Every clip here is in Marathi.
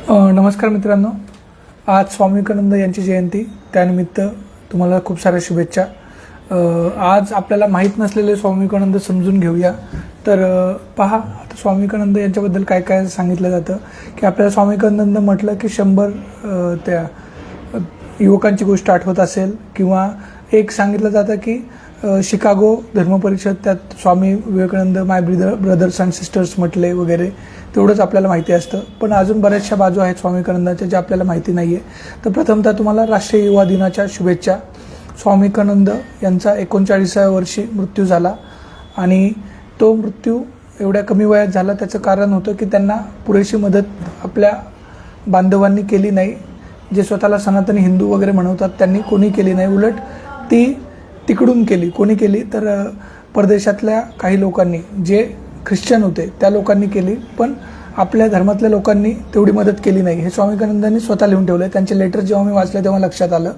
नमस्कार मित्रांनो, आज स्वामी विवेकानंद यांची जयंती, त्यानिमित्त तुम्हाला खूप साऱ्या शुभेच्छा. आज आपल्याला माहीत नसलेले स्वामी विवेकानंद समजून घेऊया. तर पहा, आता स्वामी विवेकानंद यांच्याबद्दल काय काय सांगितलं जातं की आपल्याला स्वामी विवेकानंद म्हटलं की 100 त्या युवकांची गोष्ट आठवत असेल, किंवा एक सांगितलं जातं की शिकागो धर्मपरिषद, त्यात स्वामी विवेकानंद माय ब्रदर्स अँड सिस्टर्स म्हटले वगैरे, तेवढंच आपल्याला माहिती असतं. पण अजून बऱ्याचशा बाजू आहेत स्वामी विवेकानंदांच्या ज्या आपल्याला माहिती नाही आहे. तर प्रथमतः तुम्हाला राष्ट्रीय युवा दिनाच्या शुभेच्छा. स्वामी विवेकानंद यांचा 39व्या वर्षी मृत्यू झाला आणि तो मृत्यू एवढ्या कमी वयात झाला. त्याचं कारण होतं की त्यांना पुरेशी मदत आपल्या बांधवांनी केली नाही. जे स्वतःला सनातनी हिंदू वगैरे म्हणवतात त्यांनी कोणी केली नाही, उलट ती तिकडून केली. कोणी केली तर परदेशातल्या काही लोकांनी, जे ख्रिश्चन होते त्या लोकांनी केली, पण आपल्या धर्मातल्या लोकांनी तेवढी मदत केली नाही. हे स्वामी विवेकानंदांनी स्वतः लिहून ठेवलं आहे. त्यांचे लेटर जेव्हा मी वाचले तेव्हा लक्षात आलं.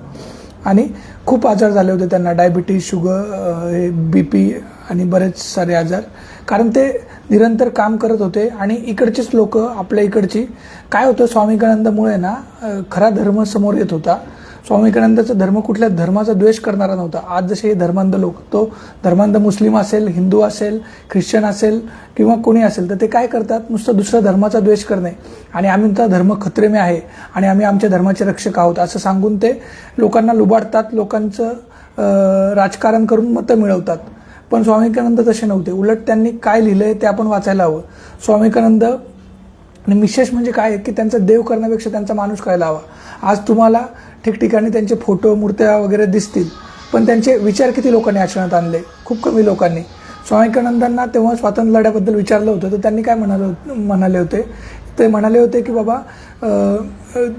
आणि खूप आजार झाले होते त्यांना, डायबिटीज, शुगर, BP आणि बरेच सारे आजार. कारण ते निरंतर काम करत होते. आणि इकडचेच लोक, आपल्या इकडची, काय होतं स्वामी विवेकानंदामुळे ना खरा धर्म समोर येत होता. स्वामी विवेकानंदाचा धर्म कुठल्या धर्माचा द्वेष करणारा नव्हता. आज जसे हे धर्मांध लोक, तो धर्मांध मुस्लिम असेल, हिंदू असेल, ख्रिश्चन असेल किंवा कोणी असेल, तर ते काय करतात, नुसतं दुसऱ्या धर्माचा द्वेष करणे आणि आमचा धर्म खतरे में आहे आणि आम्ही आमच्या धर्माचे रक्षक आहोत असं सांगून ते लोकांना लुबाडतात, लोकांचं राजकारण करून मतं मिळवतात. पण स्वामी विवेकानंद तसे नव्हते. उलट त्यांनी काय लिहिलंय ते आपण वाचायला हवं. स्वामी विवेकानंद, आणि विशेष म्हणजे काय की त्यांचा देव करण्यापेक्षा त्यांचा माणूस कळायला हवा. आज तुम्हाला ठिकठिकाणी त्यांचे फोटो, मूर्त्या वगैरे दिसतील, पण त्यांचे विचार किती लोकांनी आचरणात आणले? खूप कमी लोकांनी. स्वामी विवेकानंदांना तेव्हा स्वातंत्र्य लढ्याबद्दल विचारलं होतं, तर त्यांनी काय म्हणाले होते? ते म्हणाले होते की बाबा,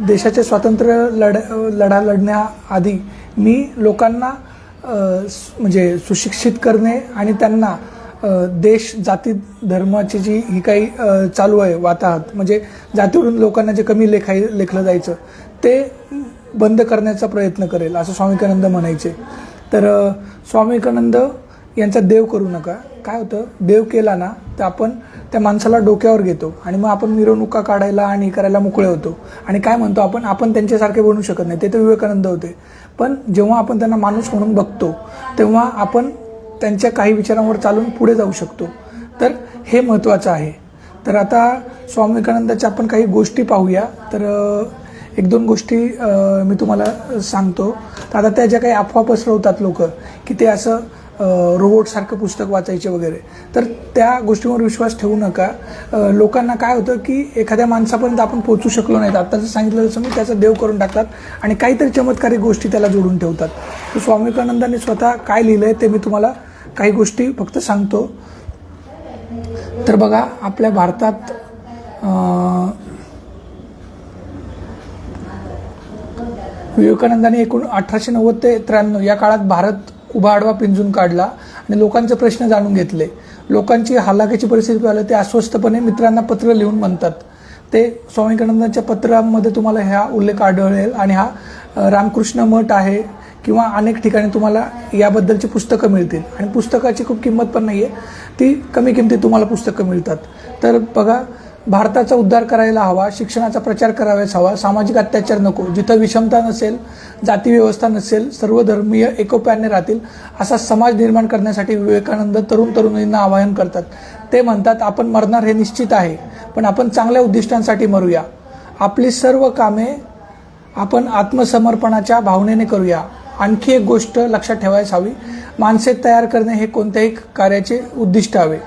देशाचे स्वातंत्र्य लढा लढण्याआधी मी लोकांना म्हणजे सुशिक्षित करणे आणि त्यांना देश, जाती, धर्माची जी ही काही चालू आहे वाताहत, म्हणजे जातीवरून लोकांना जे कमी लेखलं जायचं ते बंद करण्याचा प्रयत्न करेल, असं स्वामी विवेकानंद म्हणायचे. तर स्वामी विवेकानंद यांचा देव करू नका. काय होतं, देव केला ना तर आपण त्या माणसाला डोक्यावर घेतो आणि मग आपण मिरवणुका काढायला आणि करायला मोकळे होतो. आणि काय म्हणतो आपण त्यांच्यासारखे बनू शकत नाही. ते तर विवेकानंद होते. पण जेव्हा आपण त्यांना माणूस म्हणून बघतो तेव्हा आपण त्यांच्या काही विचारांवर चालून पुढे जाऊ शकतो. तर हे महत्त्वाचं आहे. तर आता स्वामी विवेकानंदाच्या आपण काही गोष्टी पाहूया. तर 1-2 गोष्टी मी तुम्हाला सांगतो. तर आता त्या ज्या काही अफवा पसरवतात लोक की ते असं रोबोटसारखं पुस्तक वाचायचे वगैरे, तर त्या गोष्टींवर विश्वास ठेवू नका. लोकांना काय होतं की एखाद्या माणसापर्यंत आपण पोहोचू शकलो नाहीत, आता जर सांगितलं तसं मी त्याचा देव करून टाकतात आणि काहीतरी चमत्कारिक गोष्टी त्याला जोडून ठेवतात. तर स्वामी विवेकानंदांनी स्वतः काय लिहिलं आहे ते मी तुम्हाला काही गोष्टी फक्त सांगतो. तर बघा, आपल्या भारतात विवेकानंदांनी एकूण 1890 ते 93 या काळात भारत उभा आडवा पिंजून काढला आणि लोकांचे प्रश्न जाणून घेतले. लोकांची हालाकीची परिस्थिती पाहिलं ते अस्वस्थपणे मित्रांना पत्र लिहून म्हणतात. ते स्वामी विवेकानंदांच्या पत्रामध्ये तुम्हाला ह्या उल्लेख आढळेल. आणि हा रामकृष्ण मठ आहे किंवा अनेक ठिकाणी तुम्हाला याबद्दलची पुस्तकं मिळतील. आणि पुस्तकाची खूप किंमत पण नाही आहे, ती कमी किमतीत तुम्हाला पुस्तकं मिळतात. तर बघा, भारताचा उद्धार करायला हवा, शिक्षणाचा प्रचार करायला हवा, सामाजिक अत्याचार नको, जिथं विषमता नसेल, जाती व्यवस्था नसेल, सर्वधर्मीय एकोप्याने राहतील असा समाज निर्माण करण्यासाठी विवेकानंद तरुणींना आवाहन करतात. ते म्हणतात, आपण मरणार हे निश्चित आहे, पण आपण चांगल्या उद्दिष्टांसाठी मरूया. आपली सर्व कामे आपण आत्मसमर्पणाच्या भावनेने करूया. आणखी एक गोष्ट लक्षात ठेवायला हवी, माणसे तयार करणे हे कोणत्याही कार्याचे उद्दिष्ट हवे.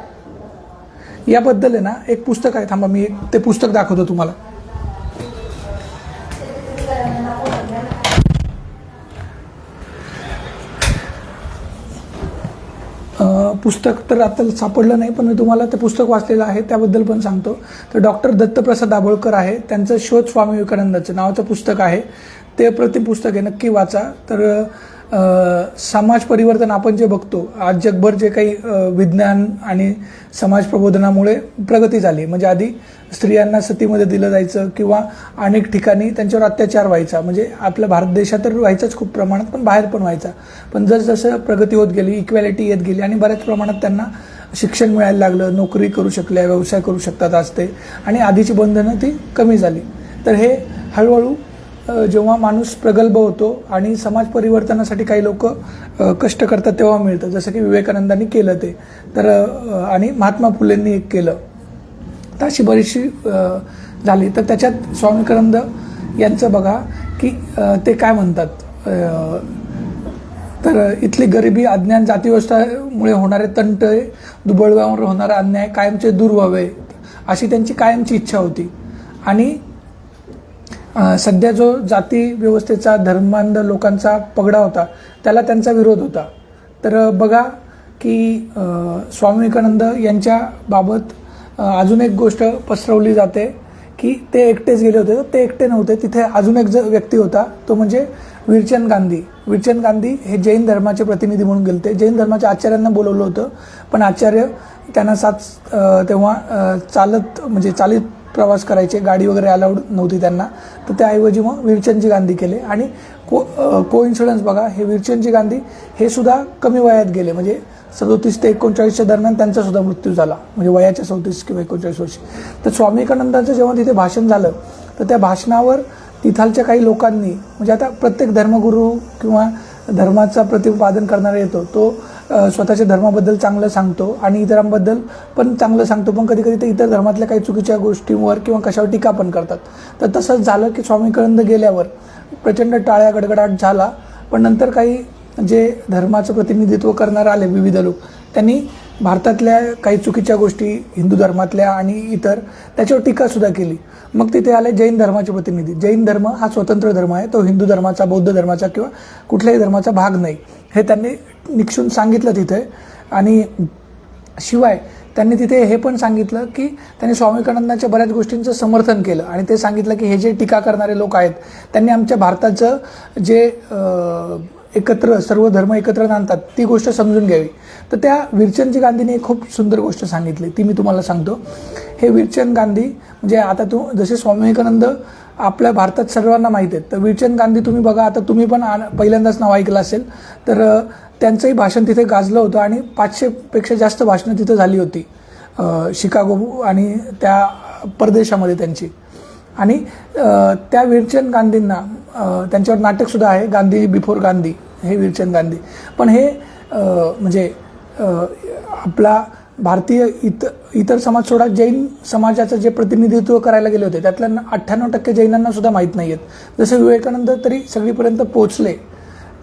याबद्दल आहे ना एक पुस्तक आहे, थांबा मी ते पुस्तक दाखवतो तुम्हाला. पुस्तक तर आता सापडलं नाही, पण मी तुम्हाला ते पुस्तक वाचलेलं आहे, त्याबद्दल पण सांगतो. तर डॉक्टर दत्तप्रसाद दाभोळकर आहे, त्यांचं शोध स्वामी विवेकानंदाचं नावाचं पुस्तक आहे. ते अप्रतिम पुस्तक आहे, नक्की वाचा. तर समाज परिवर्तन आपण जे बघतो आज जगभर, जे काही विज्ञान आणि समाज प्रबोधनामुळे प्रगती झाली. म्हणजे आधी स्त्रियांना सतीमध्ये दिलं जायचं किंवा अनेक ठिकाणी त्यांच्यावर अत्याचार व्हायचा. म्हणजे आपल्या भारत देशात तर व्हायचाच खूप प्रमाणात, पण बाहेर पण व्हायचा. पण जसजसं प्रगती होत गेली, इक्वॅलिटी येत गेली आणि बऱ्याच प्रमाणात त्यांना शिक्षण मिळायला लागलं, नोकरी करू शकल्या, व्यवसाय करू शकतात आज ते, आणि आधीची बंधनं ती कमी झाली. तर हे हळूहळू जेव्हा माणूस प्रगल्भ होतो आणि समाज परिवर्तनासाठी काही लोक कष्ट करतात तेव्हा मिळतं, जसं की विवेकानंदांनी केलं ते, तर आणि महात्मा फुलेंनी एक केलं, तर अशी बरीचशी झाली. तर त्याच्यात स्वामी विवेकानंद यांचं बघा की ते काय म्हणतात, तर इथली गरिबी, अज्ञान, जातीव्यवस्थामुळे होणारे तंट, दुबळव्यावर होणारा अन्याय कायमचे दूर व्हावे अशी त्यांची कायमची इच्छा होती. आणि सध्या जो जाती व्यवस्थेचा, धर्मांध लोकांचा पगडा होता त्याला त्यांचा विरोध होता. तर बघा की स्वामी विवेकानंद यांच्या बाबत अजून एक गोष्ट पसरवली जाते की ते एकटेच गेले होते. तर ते एकटे नव्हते, तिथे अजून एक व्यक्ती होता, तो म्हणजे वीरचंद गांधी. वीरचंद गांधी हे जैन धर्माचे प्रतिनिधी म्हणून गेले. जैन धर्माच्या आचार्यांना बोलवलं होतं, पण आचार्य त्यांना तेव्हा चालित प्रवास करायचे, गाडी वगैरे अलाउड नव्हती त्यांना, तर त्याऐवजी मग वीरचंदजी गांधी केले. आणि कोइन्सिडन्स बघा, हे वीरचंदजी गांधी हे सुद्धा कमी वयात गेले, म्हणजे 37 ते 39च्या दरम्यान त्यांचा सुद्धा मृत्यू झाला, म्हणजे वयाच्या 34 किंवा 39 वर्षी. तर स्वामी विवेकानंदांचं जेव्हा तिथे भाषण झालं तर त्या भाषणावर तिथालच्या काही लोकांनी, म्हणजे आता प्रत्येक धर्मगुरू किंवा धर्माचा प्रतिपादन करणारा येतो, तो स्वतःच्या धर्माबद्दल चांगलं सांगतो आणि इतरांबद्दल पण चांगलं सांगतो, पण कधी कधी ते इतर धर्मातल्या काही चुकीच्या गोष्टींवर किंवा कशावर टीका पण करतात. तर तसंच झालं की स्वामी विवेकानंद गेल्यावर प्रचंड टाळ्या गडगडाट झाला, पण नंतर काही जे धर्माचं प्रतिनिधित्व करणारे आले विविध लोक, त्यांनी भारतातल्या काही चुकीच्या गोष्टी हिंदू धर्मातल्या आणि इतर त्याच्यावर टीकासुद्धा केली. मग तिथे आले जैन धर्माचे प्रतिनिधी. जैन धर्म हा स्वतंत्र धर्म आहे, तो हिंदू धर्माचा, बौद्ध धर्माचा किंवा कुठल्याही धर्माचा भाग नाही, हे त्यांनी निक्षून सांगितलं तिथे. आणि शिवाय त्यांनी तिथे हे पण सांगितलं की त्यांनी स्वामी विवेकानंदांच्या बऱ्याच गोष्टींचं समर्थन केलं आणि ते सांगितलं की हे जे टीका करणारे लोक आहेत त्यांनी आमच्या भारताचं जे एकत्र सर्व धर्म एकत्र आणतात ती गोष्ट समजून घ्यावी. तर त्या वीरचंदजी गांधीने एक खूप सुंदर गोष्ट सांगितली, ती मी तुम्हाला सांगतो. हे वीरचंद गांधी म्हणजे आता जसे स्वामी विवेकानंद आपल्या भारतात सर्वांना माहीत आहेत, तर वीरचंद गांधी तुम्ही बघा, आता तुम्ही पण पहिल्यांदाच नाव ऐकलं असेल, तर त्यांचंही भाषण तिथे गाजलं होतं आणि 500पेक्षा जास्त भाषणं तिथं झाली होती शिकागो आणि त्या परदेशामध्ये त्यांची. आणि त्या वीरचंद गांधींना त्यांच्यावर नाटकसुद्धा आहे, गांधी बिफोर गांधी, हे वीरचंद गांधी. पण हे म्हणजे आपला भारतीय इतर समाज सोडा, जैन समाजाचं जे प्रतिनिधित्व करायला गेले होते त्यातल्या 98% जैनांना सुद्धा माहीत नाही आहेत. जसे विवेकानंद तरी सगळीपर्यंत पोहोचले,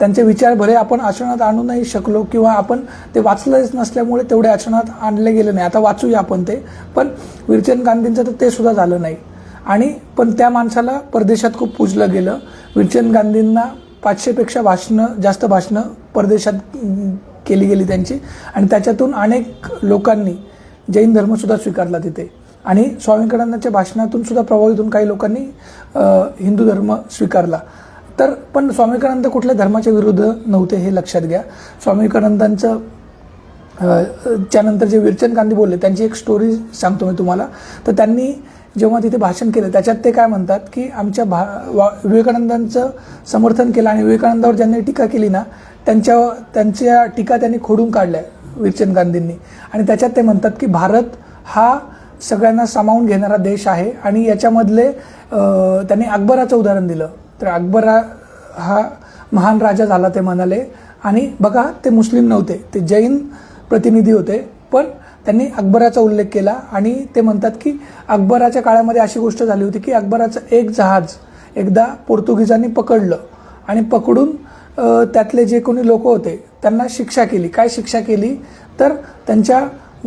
त्यांचे विचार भले आपण आचरणात आणू नाही शकलो किंवा आपण ते वाचलंच नसल्यामुळे तेवढे आचरणात आणले गेले नाही, आता वाचूया आपण ते, पण वीरचंद गांधींचं तर ते सुद्धा झालं नाही. आणि पण त्या माणसाला परदेशात खूप पूजलं गेलं. वीरचंद गांधींना 500पेक्षा जास्त भाषणं परदेशात केली गेली त्यांची, आणि त्याच्यातून अनेक लोकांनी जैन धर्मसुद्धा स्वीकारला तिथे. आणि स्वामी विवेकानंदांच्या भाषणातून सुद्धा प्रभावित होऊन काही लोकांनी हिंदू धर्म स्वीकारला. तर पण स्वामी विवेकानंद कुठल्या धर्माच्या विरुद्ध नव्हते, हे लक्षात घ्या. स्वामी विवेकानंदांचं त्यानंतर जे वीरचंद गांधी बोलले त्यांची एक स्टोरी सांगतो मी तुम्हाला. तर त्यांनी जेव्हा तिथे भाषण केलं त्याच्यात ते काय म्हणतात की आमच्या विवेकानंदांचं समर्थन केलं आणि विवेकानंदावर ज्यांनी टीका केली ना त्यांच्या टीका त्यांनी खोडून काढल्या वीरचंद गांधींनी. आणि त्याच्यात ते म्हणतात की भारत हा सगळ्यांना सामावून घेणारा देश आहे. आणि याच्यामधले त्यांनी अकबराचं उदाहरण दिलं. तर अकबर हा महान राजा झाला ते म्हणाले. आणि बघा, ते मुस्लिम नव्हते, ते जैन प्रतिनिधी होते, पण त्यांनी अकबराचा उल्लेख केला. आणि ते म्हणतात की अकबराच्या काळामध्ये अशी गोष्ट झाली होती की अकबराचं एक जहाज एकदा पोर्तुगीजांनी पकडलं आणि पकडून त्यातले जे कोणी लोक होते त्यांना शिक्षा केली. काय शिक्षा केली, तर त्यांच्या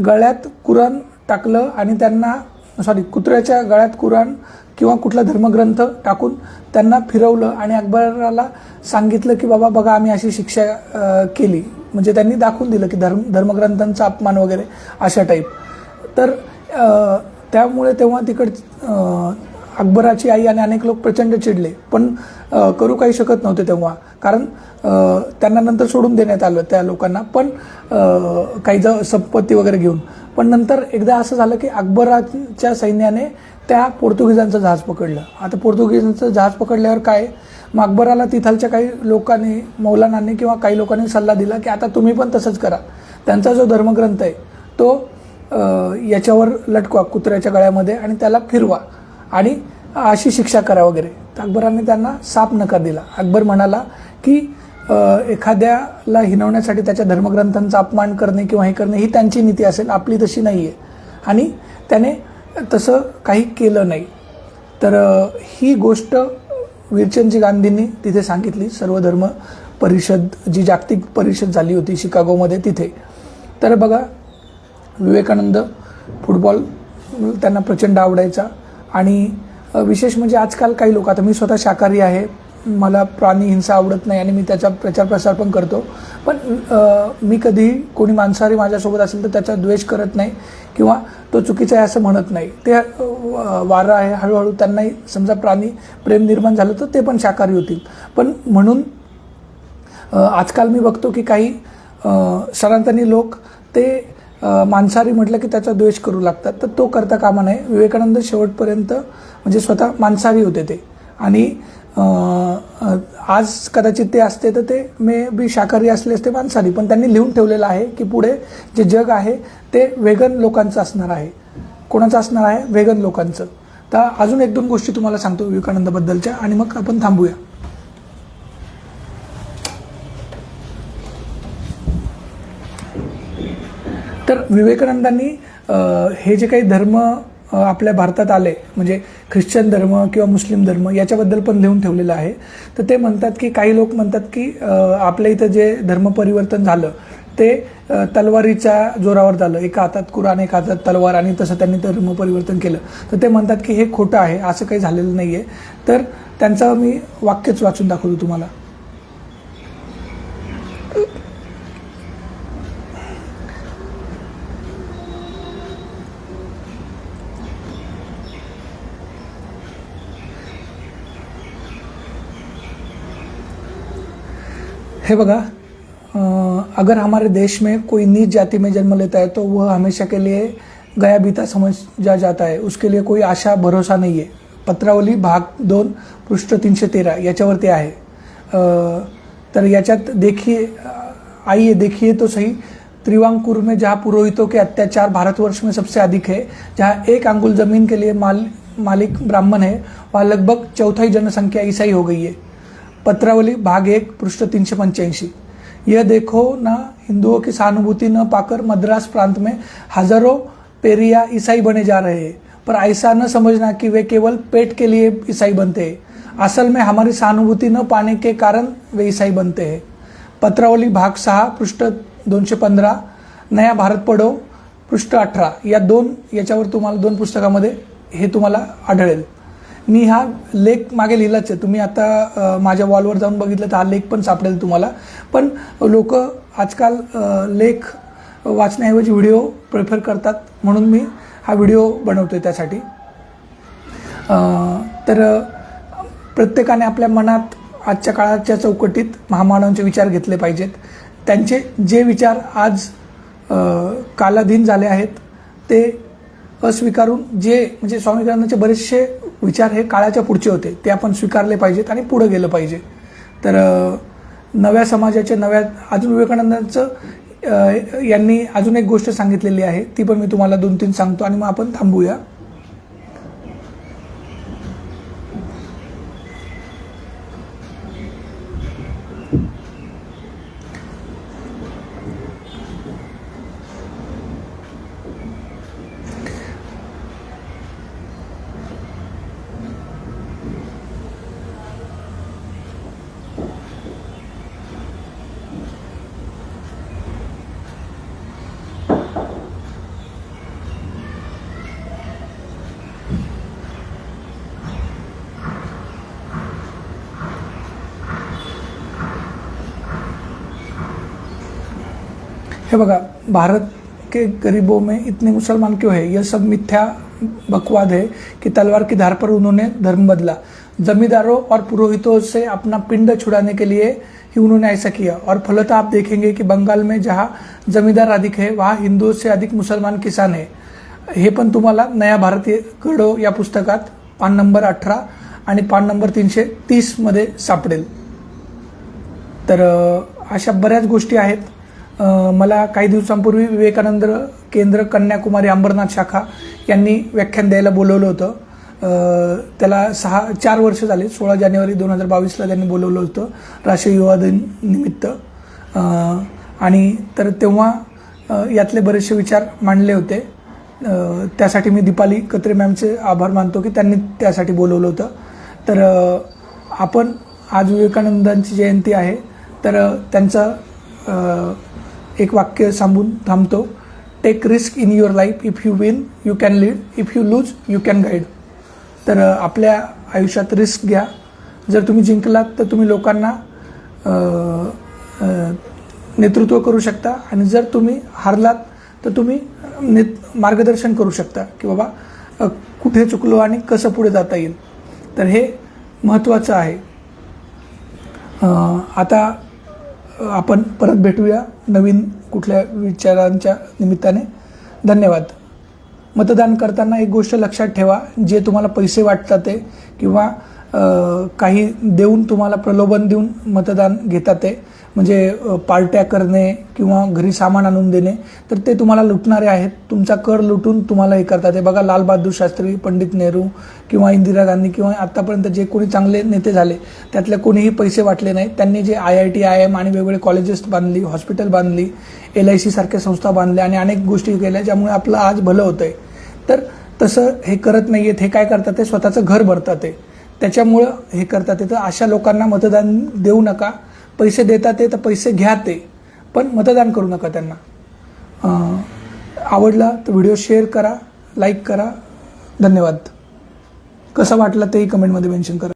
गळ्यात कुराण टाकलं आणि कुत्र्याच्या गळ्यात कुराण किंवा कुठला धर्मग्रंथ टाकून त्यांना फिरवलं आणि अकबराला सांगितलं की बाबा बघा आम्ही अशी शिक्षा केली. म्हणजे त्यांनी दाखवून दिलं की धर्मग्रंथांचा अपमान वगैरे अशा टाईप. तर त्यामुळे तेव्हा अकबराची आई आणि अनेक लोक प्रचंड चिडले, पण करू काही शकत नव्हते तेव्हा, कारण त्यांना नंतर सोडून देण्यात आलं त्या लोकांना, पण काही संपत्ती वगैरे घेऊन. पण नंतर एकदा असं झालं की अकबराच्या सैन्याने त्या पोर्तुगीजांचं जहाज पकडलं. आता पोर्तुगीजांचं जहाज पकडल्यावर काय, मग अकबराला तिथालच्या काही लोकांनी, मौलानांनी किंवा काही लोकांनी सल्ला दिला की आता तुम्ही पण तसंच करा. त्यांचा जो धर्मग्रंथ आहे तो याच्यावर लटकवा कुत्र्याच्या गळ्यामध्ये आणि त्याला फिरवा आणि अशी शिक्षा करा वगैरे. तर अकबराने त्यांना साफ नकार दिला. अकबर म्हणाला की एखाद्याला हिणवण्यासाठी त्याच्या धर्मग्रंथांचा अपमान करणे किंवा हे करणे ही त्यांची नीती असेल, आपली तशी नाही आहे. आणि त्याने तसं काही केलं नाही. तर ही गोष्ट वीरचंदजी गांधींनी तिथे सांगितली. सर्वधर्म परिषद, जी जागतिक परिषद झाली होती शिकागोमध्ये, तिथे. तर बघा, विवेकानंद फुटबॉल त्यांना प्रचंड आवडायचा. आणि विशेष म्हणजे आजकाल काही लोक, आता मी स्वतः शाकाहारी आहे, मला प्राणी हिंसा आवडत नाही आणि मी त्याचा प्रचार प्रसार पण करतो, पण मी कधीही कोणी मांसाहारी माझ्यासोबत असेल तर त्याचा द्वेष करत नाही किंवा तो चुकीचा आहे असं म्हणत नाही. ते वारं आहे, हळूहळू त्यांनाही समजा प्राणी प्रेम निर्माण झालं तर ते पण शाकाहारी होतील. पण म्हणून आजकाल मी बघतो की काही सनातनी लोक ते मांसाहारी म्हटलं की त्याचा द्वेष करू लागतात. तर तो करता कामा नये. विवेकानंद शेवटपर्यंत म्हणजे स्वतः मांसाहारी होते ते. आणि आज कदाचित ते असते तर ते मे बी शाकाहारी असले असते, मांसाहारी. पण त्यांनी लिहून ठेवलेलं आहे की पुढे जे जग आहे ते वेगन लोकांचं असणार आहे. कोणाचं असणार आहे? वेगन लोकांचं. तर अजून एक दोन गोष्टी तुम्हाला सांगतो विवेकानंदबद्दलच्या आणि मग आपण थांबूया. तर विवेकानंदांनी हे जे काही धर्म आपल्या भारतात आले, म्हणजे ख्रिश्चन धर्म किंवा मुस्लिम धर्म, याच्याबद्दल पण लिहून ठेवलेलं आहे. तर ते म्हणतात की काही लोक म्हणतात की आपल्या इथं जे धर्म परिवर्तन झालं ते तलवारीच्या जोरावर झालं. एका हातात कुराण, एका हातात तलवार, आणि तसं त्यांनी धर्म परिवर्तन केलं. तर ते म्हणतात की हे खोटं आहे, असं काही झालेलं नाही आहे. तर त्यांचं मी वाक्यच वाचून दाखवतो तुम्हाला. हे बघा, अगर हमारे देश में कोई नीच जाति में जन्म लेता है तो वह हमेशा के लिए गया बीता समझा जाता है, उसके लिए कोई आशा भरोसा नहीं है. पत्रावली भाग 2 पृष्ठ 313 याच्यावरती आहे. तर याच्यात आइए देखिए तो सही, त्रिवांकुर में जहाँ पुरोहितों के अत्याचार भारतवर्ष में सबसे अधिक है, जहाँ 1 अंगुल जमीन के लिए मालिक ब्राह्मण है, वहाँ लगभग चौथाई जनसंख्या ईसाई हो गई है. पत्रावली भाग 1 पृष्ठ 385. यह देखो ना, हिंदुओं की सहानुभूति न पाकर मद्रास प्रांत में हजारों पेरिया ईसाई बने जा रहे हैं, पर ऐसा न समझना कि वे केवल पेट के लिए ईसाई बनते हैं. असल में हमारी सहानुभूति न पाने के कारण वे ईसाई बनते हैं. पत्रावली भाग 6 पृष्ठ 215, नया भारत पढो पृष्ठ 18. याच्यावर तुम्हाला 2 पुस्तकामध्ये हे तुम्हाला आढळेल. मी हा लेख मागे लिहिलाच आहे. तुम्ही आता माझ्या वॉलवर जाऊन बघितलं तर हा लेख पण सापडेल तुम्हाला. पण लोक आजकाल लेख वाचण्याऐवजी व्हिडिओ प्रेफर करतात, म्हणून मी हा व्हिडिओ बनवतोय त्यासाठी. तर प्रत्येकाने आपल्या मनात आजच्या काळाच्या चौकटीत महामानवांचे विचार घेतले पाहिजेत. त्यांचे जे विचार आज कालाधीन झाले आहेत ते अस्वीकारून, जे म्हणजे स्वामी विवेकानंदांचे बरेचसे विचार हे काळाच्या पुढचे होते, ते आपण स्वीकारले पाहिजेत आणि पुढे गेलं पाहिजे. तर नव्या समाजाच्या अजून विवेकानंदांचं यांनी अजून एक गोष्ट सांगितलेली आहे, ती पण मी तुम्हाला 2-3 सांगतो आणि मग आपण थांबूया. हे बघा, भारत के गरीबों में इतने मुसलमान क्यों है? यह सब मिथ्या बकवाद है कि तलवार की धार पर उन्होंने धर्म बदला. जमींदारों और पुरोहितों से अपना पिंड छुड़ाने के लिए ही उन्होंने ऐसा किया. और फलतः आप देखेंगे कि बंगाल में जहाँ जमींदार अधिक है वहाँ हिंदुओं से अधिक मुसलमान किसान है. हे पण तुम्हाला नया भारतीय घडो या पुस्तकात पान नंबर 18 आणि पान नंबर 330 मध्ये सापडेल. तर अशा बऱ्याच गोष्टी आहेत. मला काही दिवसांपूर्वी विवेकानंद केंद्र कन्याकुमारी अंबरनाथ शाखा यांनी व्याख्यान द्यायला बोलवलं होतं. त्याला 4 वर्ष झाले. 16 जानेवारी 2022ला त्यांनी बोलवलं होतं राष्ट्रीय युवा दिन निमित्त. आणि तर तेव्हा यातले बरेचसे विचार मांडले होते. त्यासाठी मी दीपाली कत्रे मॅमचे आभार मानतो की त्यांनी त्यासाठी बोलवलं होतं. तर आपण आज विवेकानंदांची जयंती आहे, तर त्यांचं एक वाक्य सांगून थांबतो. Take risk in your life, if you win you can lead, if you lose you can guide. तर आपल्या आयुष्यात रिस्क घ्या. जर तुम्ही जिंकलात तर तुम्ही लोकांना नेतृत्व करू शकता, आणि जर तुम्ही हारलात तर तुम्ही मार्गदर्शन करू शकता की बाबा कुठे चुकलो आणि कसं पुढे जाता येईल. तर हे महत्त्वाचं आहे. आता आपण परत भेटूया नवीन कुठल्या विचारांच्या निमित्ताने. धन्यवाद. मतदान करताना एक गोष्ट लक्षात ठेवा, जे तुम्हाला पैसे वाटतात ते किंवा काही देऊन तुम्हाला प्रलोभन देऊन मतदान घेतात ते, म्हणजे पार्ट्या करणे किंवा घरी सामान आणून देणे, तर ते तुम्हाला लुटणारे आहेत. तुमचा कर लुटून तुम्हाला हे करतात. हे बघा, लाल बहादूर शास्त्री, पंडित नेहरू किंवा इंदिरा गांधी किंवा आत्तापर्यंत जे कोणी चांगले नेते झाले त्यातले कोणीही पैसे वाटले नाहीत. त्यांनी जे IIT, IIM आणि वेगवेगळे कॉलेजेस बांधली, हॉस्पिटल बांधली, LIC सारख्या संस्था बांधल्या आणि अनेक गोष्टी केल्या ज्यामुळे आपलं आज भलं होतं आहे. तर तसं हे करत नाही आहेत. हे काय करतात, ते स्वतःचं घर भरतात ते, त्याच्यामुळं हे करतात ते. तर अशा लोकांना मतदान देऊ नका. पैसे देतात ते तर पैसे घ्या ते, पण मतदान करू नका त्यांना. आवडला तर व्हिडिओ शेअर करा, लाईक करा. धन्यवाद. कसं वाटलं तेही कमेंटमध्ये मेन्शन करा.